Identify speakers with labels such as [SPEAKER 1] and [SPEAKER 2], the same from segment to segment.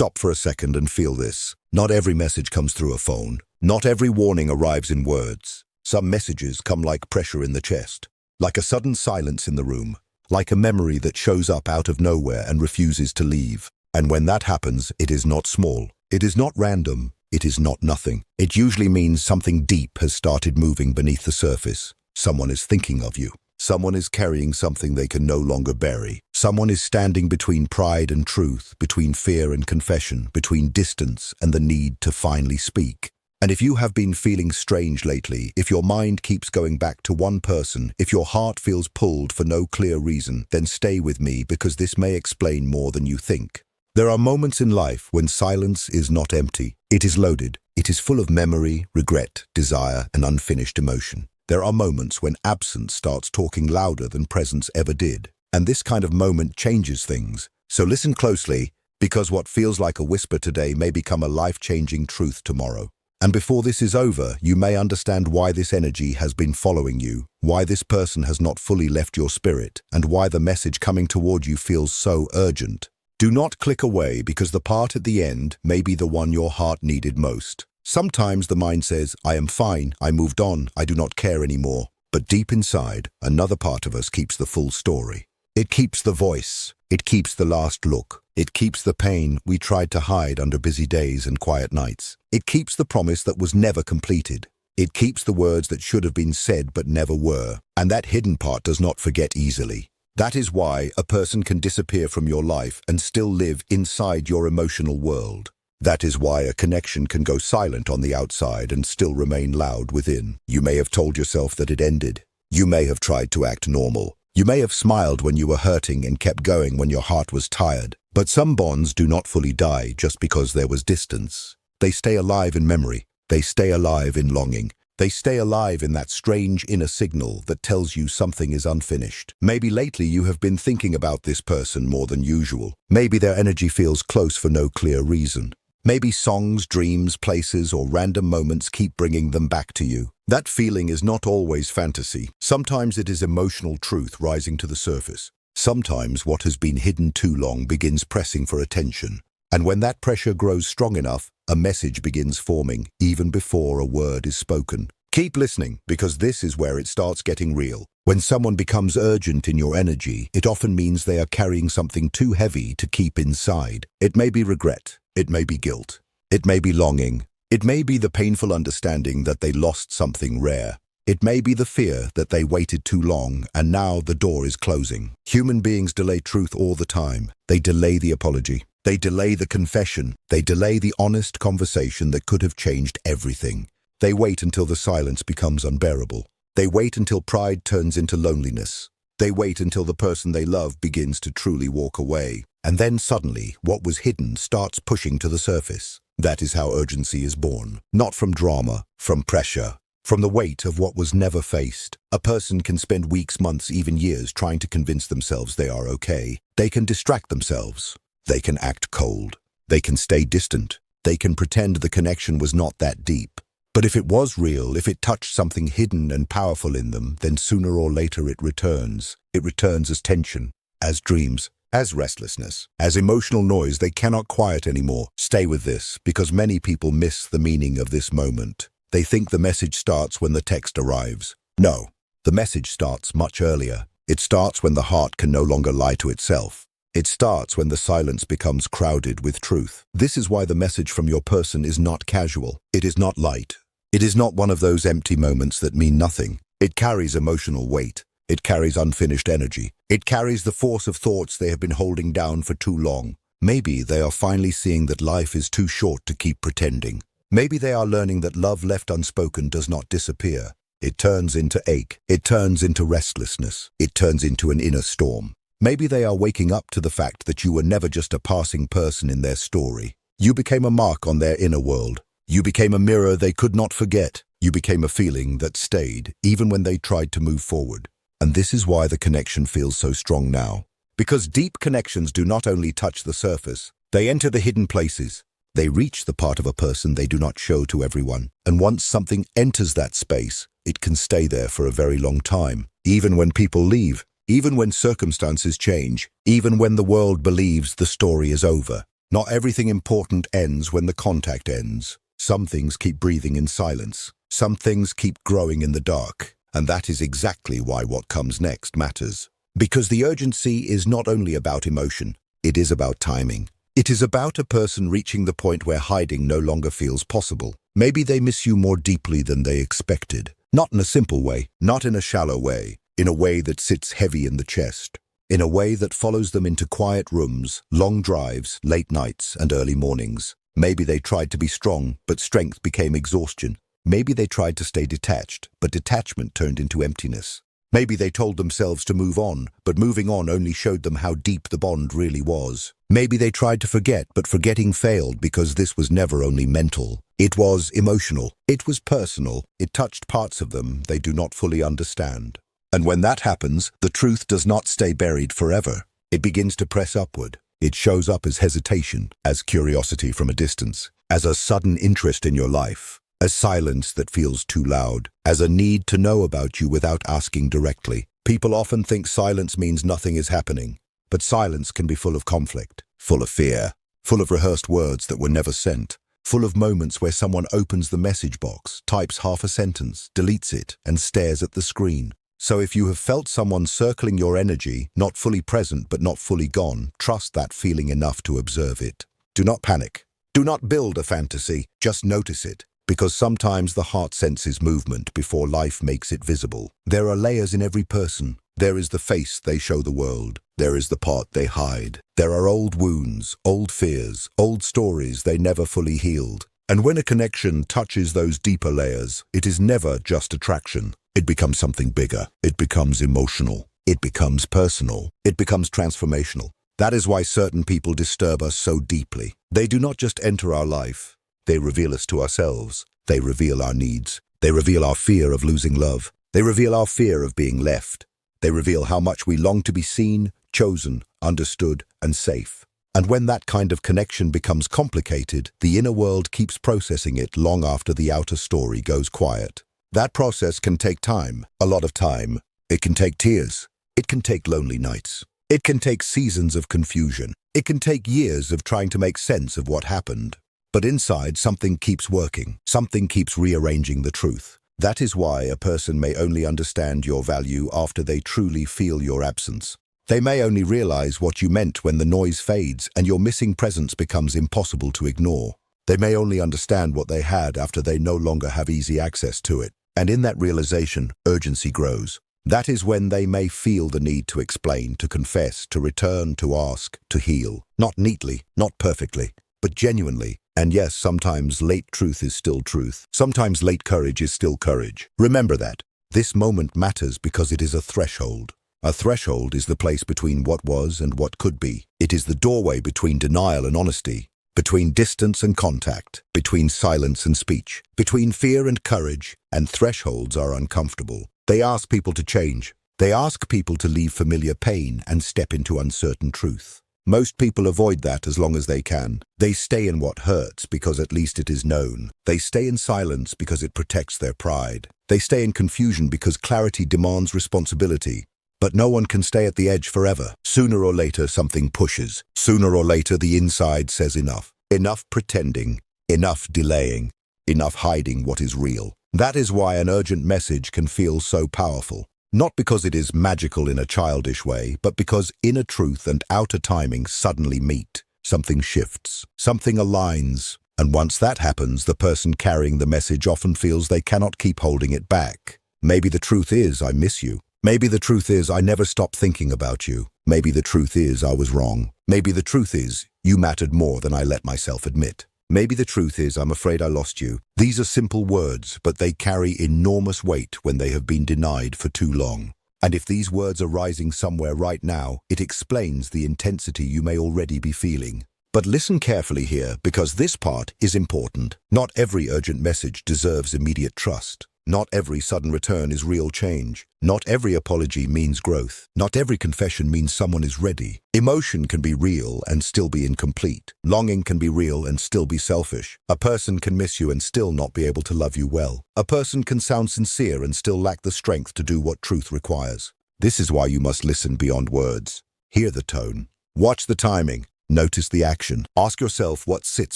[SPEAKER 1] Stop for a second and feel this. Not every message comes through a phone. Not every warning arrives in words. Some messages come like pressure in the chest, like a sudden silence in the room, like a memory that shows up out of nowhere and refuses to leave. And when that happens, it is not small. It is not random. It is not nothing. It usually means something deep has started moving beneath the surface. Someone is thinking of you. Someone is carrying something they can no longer bury. Someone is standing between pride and truth, between fear and confession, between distance and the need to finally speak. And if you have been feeling strange lately, if your mind keeps going back to one person, if your heart feels pulled for no clear reason, then stay with me because this may explain more than you think. There are moments in life when silence is not empty. It is loaded. It is full of memory, regret, desire, and unfinished emotion. There are moments when absence starts talking louder than presence ever did. And this kind of moment changes things. So listen closely, because what feels like a whisper today may become a life-changing truth tomorrow. And before this is over, you may understand why this energy has been following you, why this person has not fully left your spirit, and why the message coming toward you feels so urgent. Do not click away because the part at the end may be the one your heart needed most. Sometimes the mind says, I am fine, I moved on, I do not care anymore. But deep inside, another part of us keeps the full story. It keeps the voice. It keeps the last look. It keeps the pain we tried to hide under busy days and quiet nights. It keeps the promise that was never completed. It keeps the words that should have been said but never were. And that hidden part does not forget easily. That is why a person can disappear from your life and still live inside your emotional world. That is why a connection can go silent on the outside and still remain loud within. You may have told yourself that it ended. You may have tried to act normal. You may have smiled when you were hurting and kept going when your heart was tired. But some bonds do not fully die just because there was distance. They stay alive in memory. They stay alive in longing. They stay alive in that strange inner signal that tells you something is unfinished. Maybe lately you have been thinking about this person more than usual. Maybe their energy feels close for no clear reason. Maybe songs, dreams, places, or random moments keep bringing them back to you. That feeling is not always fantasy. Sometimes it is emotional truth rising to the surface. Sometimes what has been hidden too long begins pressing for attention. And when that pressure grows strong enough, a message begins forming, even before a word is spoken. Keep listening, because this is where it starts getting real. When someone becomes urgent in your energy, it often means they are carrying something too heavy to keep inside. It may be regret. It may be guilt. It may be longing. It may be the painful understanding that they lost something rare. It may be the fear that they waited too long and now the door is closing. Human beings delay truth all the time. They delay the apology. They delay the confession. They delay the honest conversation that could have changed everything. They wait until the silence becomes unbearable. They wait until pride turns into loneliness. They wait until the person they love begins to truly walk away. And then suddenly, what was hidden starts pushing to the surface. That is how urgency is born. Not from drama, from pressure, from the weight of what was never faced. A person can spend weeks, months, even years trying to convince themselves they are okay. They can distract themselves. They can act cold. They can stay distant. They can pretend the connection was not that deep. But if it was real, if it touched something hidden and powerful in them, then sooner or later it returns. It returns as tension, as dreams, as restlessness, as emotional noise they cannot quiet anymore. Stay with this, because many people miss the meaning of this moment. They think the message starts when the text arrives. No, the message starts much earlier. It starts when the heart can no longer lie to itself. It starts when the silence becomes crowded with truth. This is why the message from your person is not casual. It is not light. It is not one of those empty moments that mean nothing. It carries emotional weight. It carries unfinished energy. It carries the force of thoughts they have been holding down for too long. Maybe they are finally seeing that life is too short to keep pretending. Maybe they are learning that love left unspoken does not disappear. It turns into ache. It turns into restlessness. It turns into an inner storm. Maybe they are waking up to the fact that you were never just a passing person in their story. You became a mark on their inner world. You became a mirror they could not forget. You became a feeling that stayed, even when they tried to move forward. And this is why the connection feels so strong now. Because deep connections do not only touch the surface, they enter the hidden places. They reach the part of a person they do not show to everyone. And once something enters that space, it can stay there for a very long time. Even when people leave, even when circumstances change, even when the world believes the story is over. Not everything important ends when the contact ends. Some things keep breathing in silence. Some things keep growing in the dark. And that is exactly why what comes next matters. Because the urgency is not only about emotion, it is about timing. It is about a person reaching the point where hiding no longer feels possible. Maybe they miss you more deeply than they expected. Not in a simple way, not in a shallow way, in a way that sits heavy in the chest. In a way that follows them into quiet rooms, long drives, late nights, and early mornings. Maybe they tried to be strong, but strength became exhaustion. Maybe they tried to stay detached, but detachment turned into emptiness. Maybe they told themselves to move on, but moving on only showed them how deep the bond really was. Maybe they tried to forget, but forgetting failed because this was never only mental. It was emotional. It was personal. It touched parts of them they do not fully understand. And when that happens, the truth does not stay buried forever. It begins to press upward. It shows up as hesitation, as curiosity from a distance, as a sudden interest in your life, as silence that feels too loud, as a need to know about you without asking directly. People often think silence means nothing is happening, but silence can be full of conflict, full of fear, full of rehearsed words that were never sent, full of moments where someone opens the message box, types half a sentence, deletes it, and stares at the screen. So if you have felt someone circling your energy, not fully present but not fully gone, trust that feeling enough to observe it. Do not panic. Do not build a fantasy, just notice it. Because sometimes the heart senses movement before life makes it visible. There are layers in every person. There is the face they show the world. There is the part they hide. There are old wounds, old fears, old stories they never fully healed. And when a connection touches those deeper layers, it is never just attraction. It becomes something bigger. It becomes emotional. It becomes personal. It becomes transformational. That is why certain people disturb us so deeply. They do not just enter our life. They reveal us to ourselves. They reveal our needs. They reveal our fear of losing love. They reveal our fear of being left. They reveal how much we long to be seen, chosen, understood, and safe. And when that kind of connection becomes complicated, the inner world keeps processing it long after the outer story goes quiet. That process can take time, a lot of time. It can take tears. It can take lonely nights. It can take seasons of confusion. It can take years of trying to make sense of what happened. But inside, something keeps working. Something keeps rearranging the truth. That is why a person may only understand your value after they truly feel your absence. They may only realize what you meant when the noise fades and your missing presence becomes impossible to ignore. They may only understand what they had after they no longer have easy access to it. And in that realization, urgency grows. That is when they may feel the need to explain, to confess, to return, to ask, to heal. Not neatly, not perfectly, but genuinely. And yes, sometimes late truth is still truth. Sometimes late courage is still courage. Remember that. This moment matters because it is a threshold. A threshold is the place between what was and what could be. It is the doorway between denial and honesty, between distance and contact, between silence and speech, between fear and courage, and thresholds are uncomfortable. They ask people to change. They ask people to leave familiar pain and step into uncertain truth. Most people avoid that as long as they can. They stay in what hurts because at least it is known. They stay in silence because it protects their pride. They stay in confusion because clarity demands responsibility. But no one can stay at the edge forever. Sooner or later, something pushes. Sooner or later, the inside says enough. Enough pretending. Enough delaying. Enough hiding what is real. That is why an urgent message can feel so powerful. Not because it is magical in a childish way, but because inner truth and outer timing suddenly meet. Something shifts. Something aligns. And once that happens, the person carrying the message often feels they cannot keep holding it back. Maybe the truth is, I miss you. Maybe the truth is, I never stopped thinking about you. Maybe the truth is, I was wrong. Maybe the truth is, you mattered more than I let myself admit. Maybe the truth is, I'm afraid I lost you. These are simple words, but they carry enormous weight when they have been denied for too long. And if these words are rising somewhere right now, it explains the intensity you may already be feeling. But listen carefully here, because this part is important. Not every urgent message deserves immediate trust. Not every sudden return is real change. Not every apology means growth. Not every confession means someone is ready. Emotion can be real and still be incomplete. Longing can be real and still be selfish. A person can miss you and still not be able to love you well. A person can sound sincere and still lack the strength to do what truth requires. This is why you must listen beyond words. Hear the tone. Watch the timing. Notice the action. Ask yourself what sits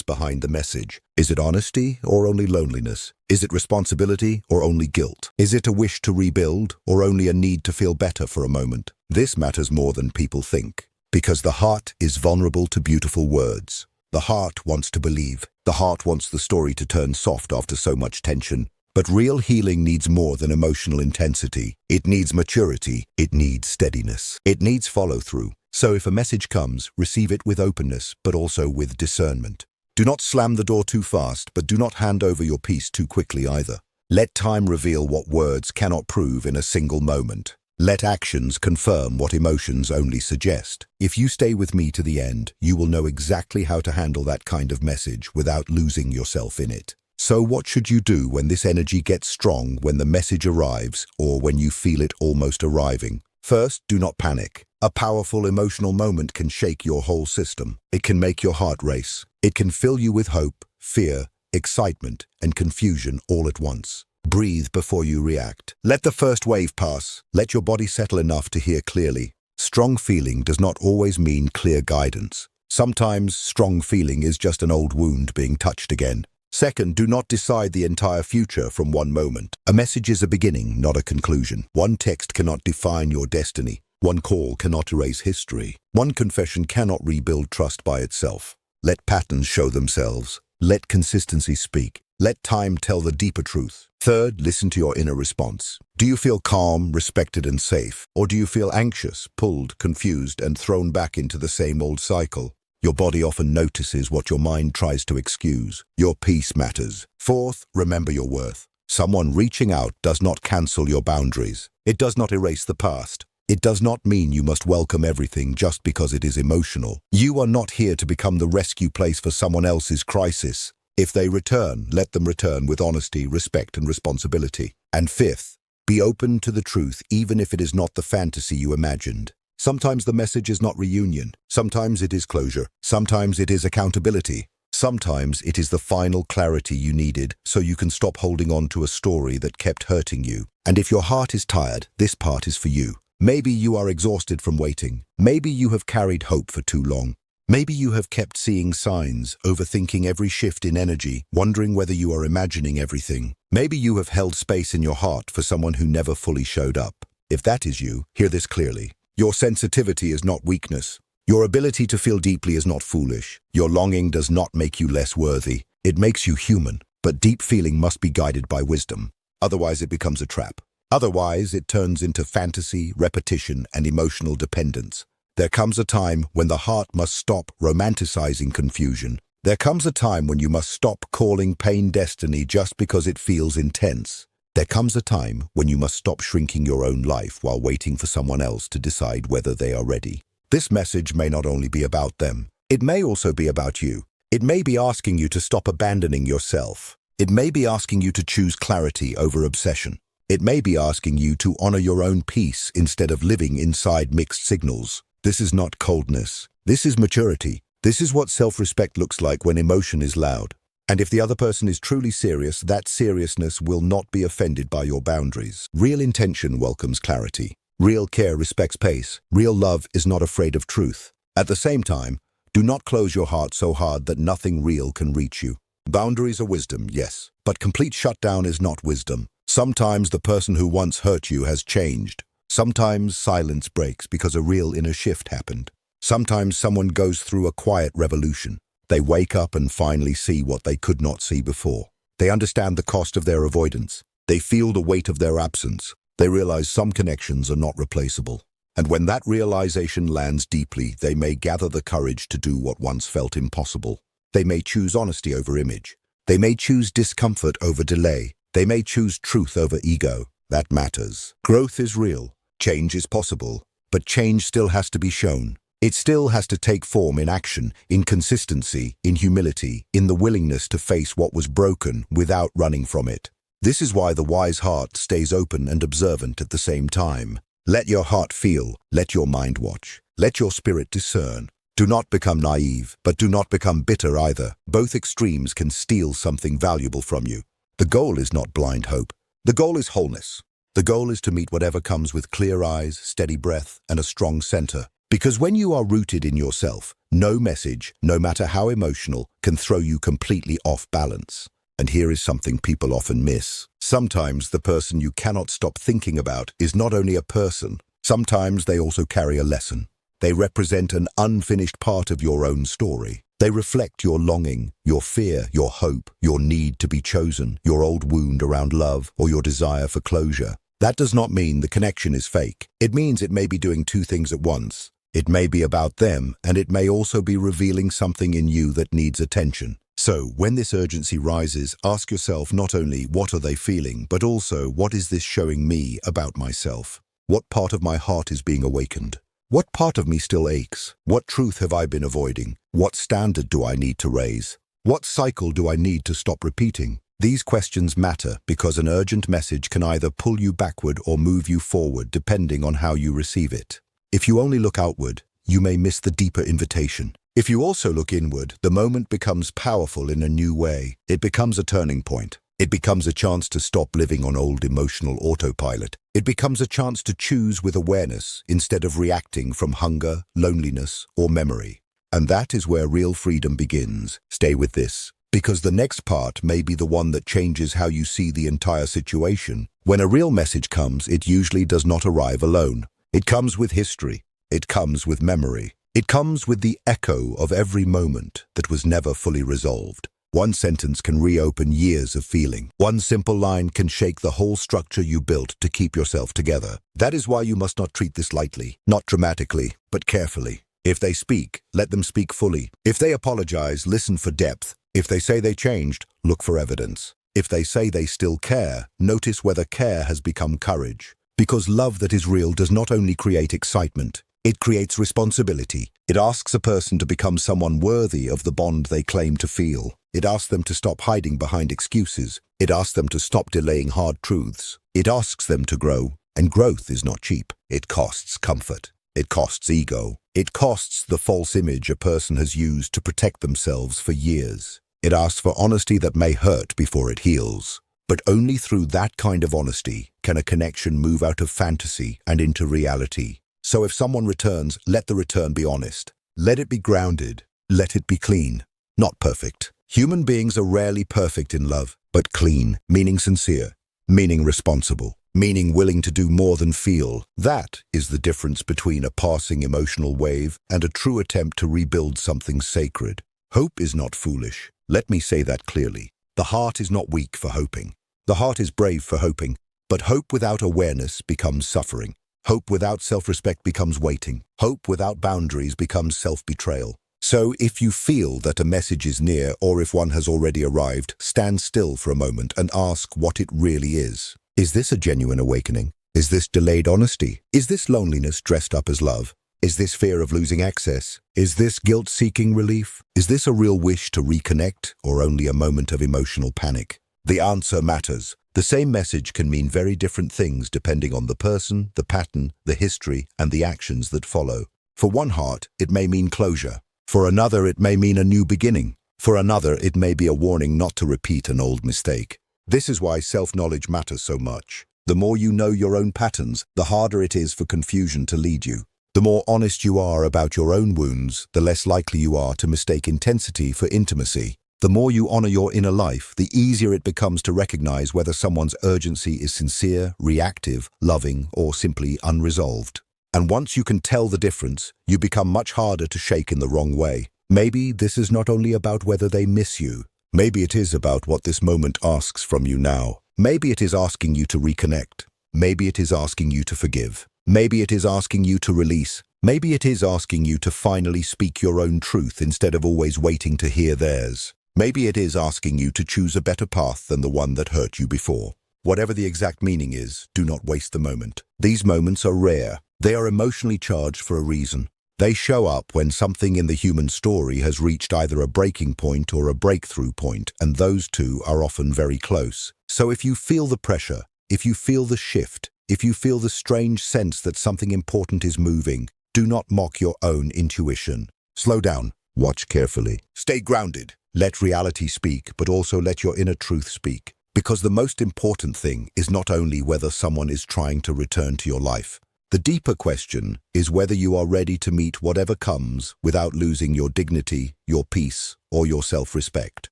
[SPEAKER 1] behind the message. Is it honesty or only loneliness? Is it responsibility or only guilt? Is it a wish to rebuild or only a need to feel better for a moment? This matters more than people think, because the heart is vulnerable to beautiful words. The heart wants to believe. The heart wants the story to turn soft after so much tension. But real healing needs more than emotional intensity. It needs maturity. It needs steadiness. It needs follow-through. So if a message comes, receive it with openness, but also with discernment. Do not slam the door too fast, but do not hand over your peace too quickly either. Let time reveal what words cannot prove in a single moment. Let actions confirm what emotions only suggest. If you stay with me to the end, you will know exactly how to handle that kind of message without losing yourself in it. So what should you do when this energy gets strong, when the message arrives, or when you feel it almost arriving? First, do not panic. A powerful emotional moment can shake your whole system. It can make your heart race. It can fill you with hope, fear, excitement, and confusion all at once. Breathe before you react. Let the first wave pass. Let your body settle enough to hear clearly. Strong feeling does not always mean clear guidance. Sometimes strong feeling is just an old wound being touched again. Second, do not decide the entire future from one moment. A message is a beginning, not a conclusion. One text cannot define your destiny. One call cannot erase history. One confession cannot rebuild trust by itself. Let patterns show themselves. Let consistency speak. Let time tell the deeper truth. Third, listen to your inner response. Do you feel calm, respected, and safe? Or do you feel anxious, pulled, confused, and thrown back into the same old cycle? Your body often notices what your mind tries to excuse. Your peace matters. Fourth, remember your worth. Someone reaching out does not cancel your boundaries. It does not erase the past. It does not mean you must welcome everything just because it is emotional. You are not here to become the rescue place for someone else's crisis. If they return, let them return with honesty, respect, and responsibility. And fifth, be open to the truth even if it is not the fantasy you imagined. Sometimes the message is not reunion. Sometimes it is closure. Sometimes it is accountability. Sometimes it is the final clarity you needed so you can stop holding on to a story that kept hurting you. And if your heart is tired, this part is for you. Maybe you are exhausted from waiting. Maybe you have carried hope for too long. Maybe you have kept seeing signs, overthinking every shift in energy, wondering whether you are imagining everything. Maybe you have held space in your heart for someone who never fully showed up. If that is you, hear this clearly. Your sensitivity is not weakness. Your ability to feel deeply is not foolish. Your longing does not make you less worthy. It makes you human. But deep feeling must be guided by wisdom. Otherwise, it becomes a trap. Otherwise, it turns into fantasy, repetition, and emotional dependence. There comes a time when the heart must stop romanticizing confusion. There comes a time when you must stop calling pain destiny just because it feels intense. There comes a time when you must stop shrinking your own life while waiting for someone else to decide whether they are ready. This message may not only be about them. It may also be about you. It may be asking you to stop abandoning yourself. It may be asking you to choose clarity over obsession. It may be asking you to honor your own peace instead of living inside mixed signals. This is not coldness. This is maturity. This is what self-respect looks like when emotion is loud. And if the other person is truly serious, that seriousness will not be offended by your boundaries. Real intention welcomes clarity. Real care respects pace. Real love is not afraid of truth. At the same time, do not close your heart so hard that nothing real can reach you. Boundaries are wisdom, yes, but complete shutdown is not wisdom. Sometimes the person who once hurt you has changed. Sometimes silence breaks because a real inner shift happened. Sometimes someone goes through a quiet revolution. They wake up and finally see what they could not see before. They understand the cost of their avoidance. They feel the weight of their absence. They realize some connections are not replaceable. And when that realization lands deeply, they may gather the courage to do what once felt impossible. They may choose honesty over image. They may choose discomfort over delay. They may choose truth over ego. That matters. Growth is real. Change is possible. But change still has to be shown. It still has to take form in action, in consistency, in humility, in the willingness to face what was broken without running from it. This is why the wise heart stays open and observant at the same time. Let your heart feel, let your mind watch, let your spirit discern. Do not become naive, but do not become bitter either. Both extremes can steal something valuable from you. The goal is not blind hope. The goal is wholeness. The goal is to meet whatever comes with clear eyes, steady breath, and a strong center. Because when you are rooted in yourself, No message, no matter how emotional, can throw you completely off balance. And here is something people often miss. Sometimes the person you cannot stop thinking about is not only a person, sometimes they also carry a lesson. They represent an unfinished part of your own story. They reflect your longing, your fear, your hope, your need to be chosen, your old wound around love, or your desire for closure. That does not mean the connection is fake. It means it may be doing two things at once. It may be about them, and it may also be revealing something in you that needs attention. So, when this urgency rises, ask yourself not only what are they feeling, but also what is this showing me about myself? What part of my heart is being awakened? What part of me still aches? What truth have I been avoiding? What standard do I need to raise? What cycle do I need to stop repeating? These questions matter because an urgent message can either pull you backward or move you forward depending on how you receive it. If you only look outward, you may miss the deeper invitation. If you also look inward, the moment becomes powerful in a new way. It becomes a turning point. It becomes a chance to stop living on old emotional autopilot. It becomes a chance to choose with awareness instead of reacting from hunger, loneliness, or memory. And that is where real freedom begins. Stay with this, because the next part may be the one that changes how you see the entire situation. When a real message comes, it usually does not arrive alone. It comes with history. It comes with memory. It comes with the echo of every moment that was never fully resolved. One sentence can reopen years of feeling. One simple line can shake the whole structure you built to keep yourself together. That is why you must not treat this lightly, not dramatically, but carefully. If they speak, let them speak fully. If they apologize, listen for depth. If they say they changed, look for evidence. If they say they still care, notice whether care has become courage. Because love that is real does not only create excitement, it creates responsibility. It asks a person to become someone worthy of the bond they claim to feel. It asks them to stop hiding behind excuses. It asks them to stop delaying hard truths. It asks them to grow, and growth is not cheap. It costs comfort. It costs ego. It costs the false image a person has used to protect themselves for years. It asks for honesty that may hurt before it heals. But only through that kind of honesty can a connection move out of fantasy and into reality. So if someone returns, let the return be honest. Let it be grounded. Let it be clean. Not perfect. Human beings are rarely perfect in love, but clean, meaning sincere, meaning responsible, meaning willing to do more than feel. That is the difference between a passing emotional wave and a true attempt to rebuild something sacred. Hope is not foolish. Let me say that clearly. The heart is not weak for hoping. The heart is brave for hoping. But hope without awareness becomes suffering. Hope without self-respect becomes waiting. Hope without boundaries becomes self-betrayal. So if you feel that a message is near or if one has already arrived, stand still for a moment and ask what it really is. Is this a genuine awakening? Is this delayed honesty? Is this loneliness dressed up as love? Is this fear of losing access? Is this guilt-seeking relief? Is this a real wish to reconnect or only a moment of emotional panic? The answer matters. The same message can mean very different things depending on the person, the pattern, the history, and the actions that follow. For one heart, it may mean closure. For another, it may mean a new beginning. For another, it may be a warning not to repeat an old mistake. This is why self-knowledge matters so much. The more you know your own patterns, the harder it is for confusion to lead you. The more honest you are about your own wounds, the less likely you are to mistake intensity for intimacy. The more you honor your inner life, the easier it becomes to recognize whether someone's urgency is sincere, reactive, loving, or simply unresolved. And once you can tell the difference, you become much harder to shake in the wrong way. Maybe this is not only about whether they miss you. Maybe it is about what this moment asks from you now. Maybe it is asking you to reconnect. Maybe it is asking you to forgive. Maybe it is asking you to release. Maybe it is asking you to finally speak your own truth instead of always waiting to hear theirs. Maybe it is asking you to choose a better path than the one that hurt you before. Whatever the exact meaning is, do not waste the moment. These moments are rare. They are emotionally charged for a reason. They show up when something in the human story has reached either a breaking point or a breakthrough point, and those two are often very close. So if you feel the pressure, if you feel the shift, if you feel the strange sense that something important is moving, do not mock your own intuition. Slow down. Watch carefully. Stay grounded. Let reality speak, but also let your inner truth speak. Because the most important thing is not only whether someone is trying to return to your life, The deeper question is whether you are ready to meet whatever comes without losing your dignity, your peace, or your self-respect.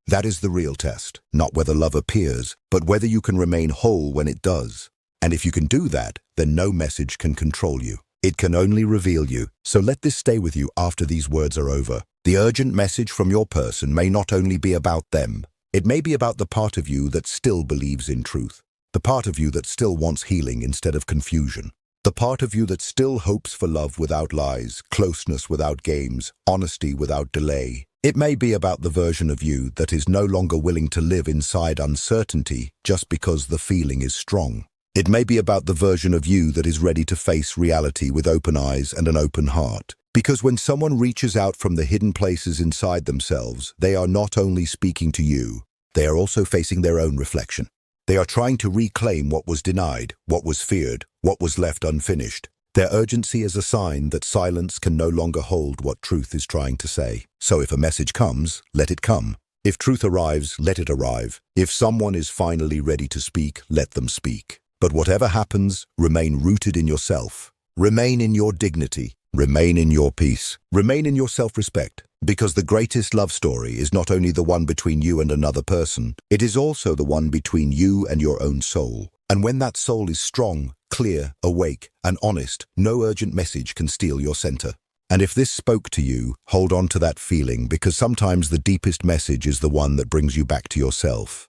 [SPEAKER 1] That is the real test, not whether love appears, but whether you can remain whole when it does. And if you can do that, then no message can control you. It can only reveal you. So let this stay with you after these words are over. The urgent message from your person may not only be about them. It may be about the part of you that still believes in truth. The part of you that still wants healing instead of confusion. The part of you that still hopes for love without lies, closeness without games, honesty without delay. It may be about the version of you that is no longer willing to live inside uncertainty just because the feeling is strong. It may be about the version of you that is ready to face reality with open eyes and an open heart. Because when someone reaches out from the hidden places inside themselves, they are not only speaking to you, they are also facing their own reflection. They are trying to reclaim what was denied, what was feared, what was left unfinished. Their urgency is a sign that silence can no longer hold what truth is trying to say. So if a message comes, let it come. If truth arrives, let it arrive. If someone is finally ready to speak, let them speak. But whatever happens, remain rooted in yourself. Remain in your dignity. Remain in your peace. Remain in your self-respect. Because the greatest love story is not only the one between you and another person, it is also the one between you and your own soul. And when that soul is strong, clear, awake, and honest, no urgent message can steal your center. And if this spoke to you, hold on to that feeling, because sometimes the deepest message is the one that brings you back to yourself.